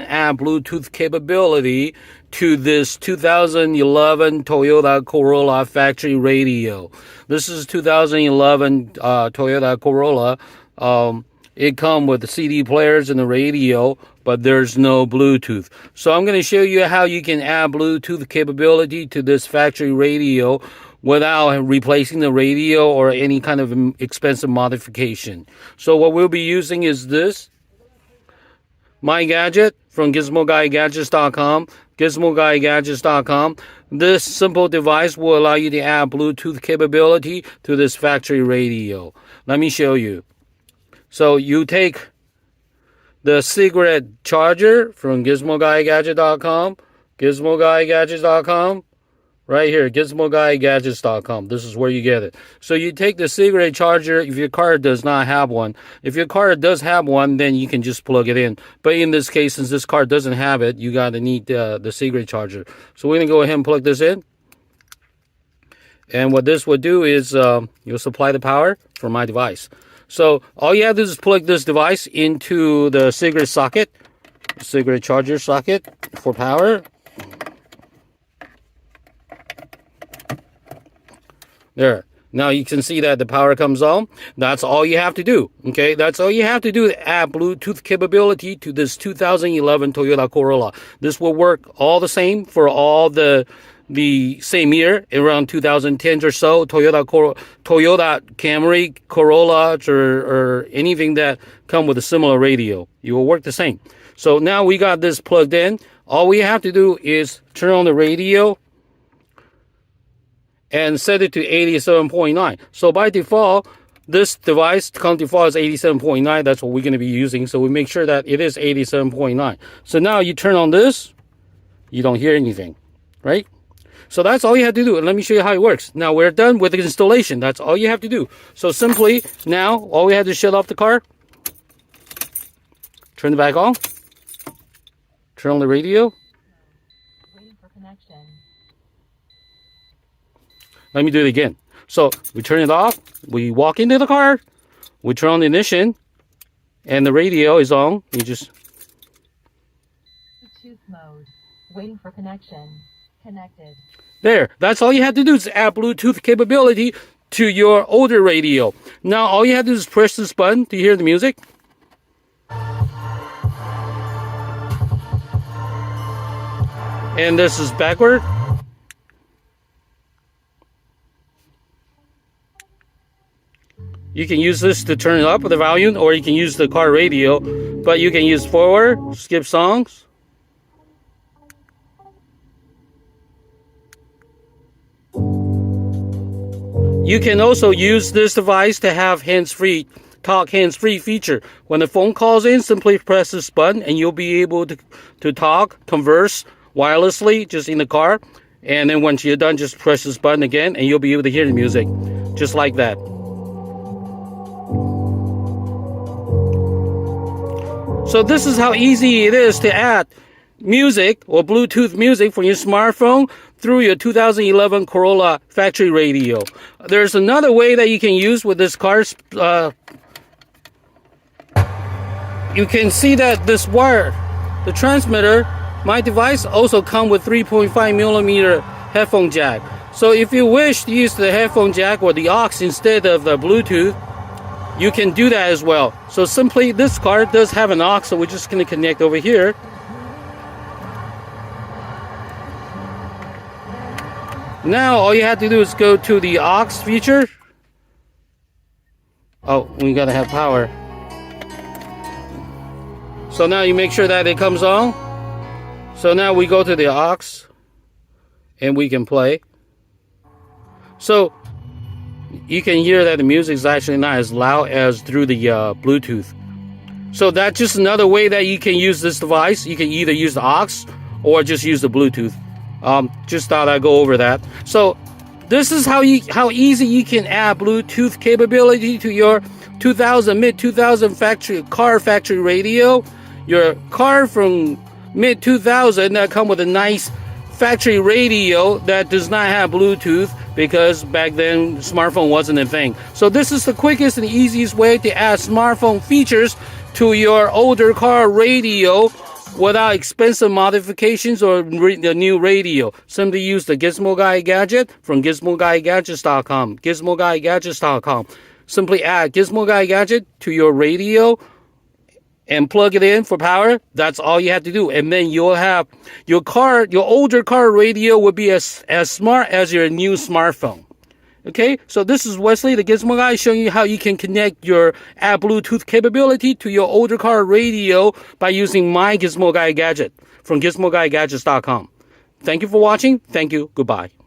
add Bluetooth capability to this 2011 Toyota Corolla Factory Radio. This is 2011 Toyota Corolla. It comes with the CD players and the radio, but there's no Bluetooth. So I'm going to show you how you can add Bluetooth capability to this factory radio without replacing the radio or any kind of expensive modification. So what we'll be using is this My Gadget from GizmoGuyGadgets.com. GizmoGuyGadgets.com. This simple device will allow you to add Bluetooth capability to this factory radio. Let me show you. So you take the cigarette charger from GizmoGuyGadget.com. GizmoGuyGadgets.com. Right here, GizmoGuyGadgets.com. This is where you get it. So you take the cigarette charger if your car does not have one. If your car does have one, then you can just plug it in. But in this case, since this car doesn't have it, you got to need the cigarette charger. So we're going to go ahead and plug this in. And what this would do is you'll supply the power for my device. So all you have to do is plug this device into the cigarette socket, cigarette charger socket for power. There. Now you can see that the power comes on. That's all you have to do. Okay, that's all you have to do to add Bluetooth capability to this 2011 Toyota Corolla. This will work all the same for all the same year, around 2010 or so. Toyota Camry, Corolla, or anything that come with a similar radio. You will work the same. So now we got this plugged in. All we have to do is turn on the radio and set it to 87.9. So by default, this device default is 87.9. That's what we're going to be using. So we make sure that it is 87.9. So now you turn on this, you don't hear anything, right? So that's all you have to do. And let me show you how it works. Now we're done with the installation. That's all you have to do. So simply now, all we have to shut off the car, turn it back on, turn on the radio. Waiting for connection. Let me do it again. So we turn it off, we walk into the car, we turn on the ignition, and the radio is on. You just... Bluetooth mode. Waiting for connection. Connected. There. That's all you have to do is add Bluetooth capability to your older radio. Now all you have to do is press this button to hear the music. And this is backward. You can use this to turn it up with the volume, or you can use the car radio, but you can use forward, skip songs. You can also use this device to have hands-free, talk hands-free feature. When the phone calls in, simply press this button and you'll be able to talk, converse wirelessly just in the car. And then once you're done, just press this button again and you'll be able to hear the music just like that. So this is how easy it is to add music or Bluetooth music from your smartphone through your 2011 Corolla Factory Radio. There's another way that you can use with this car. You can see that this wire, the transmitter, my device also comes with 3.5 millimeter headphone jack. So if you wish to use the headphone jack or the aux instead of the Bluetooth, you can do that as well. So simply, this car does have an aux, so we're just going to connect over here. Now all you have to do is go to the aux feature. Oh, we gotta have power. So now you make sure that it comes on. So now we go to the aux and we can play. So you can hear that the music is actually not as loud as through the Bluetooth. So that's just another way that you can use this device. You can either use the aux or just use the Bluetooth. Just thought I'd go over that. So this is how easy you can add Bluetooth capability to your mid-2000 car factory radio. Your car from mid-2000 that come with a nice factory radio that does not have Bluetooth, because back then smartphone wasn't a thing. So this is the quickest and easiest way to add smartphone features to your older car radio without expensive modifications or the new radio. Simply use the Gizmo Guy Gadget from GizmoGuyGadgets.com. GizmoGuyGadgets.com. Simply add Gizmo Guy Gadget to your radio and plug it in for power. That's all you have to do. And then you'll have your older car radio will be as smart as your new smartphone. Okay, so this is Wesley, the Gizmo Guy, showing you how you can connect your add Bluetooth capability to your older car radio by using my Gizmo Guy Gadget from GizmoGuyGadgets.com. Thank you for watching. Thank you. Goodbye.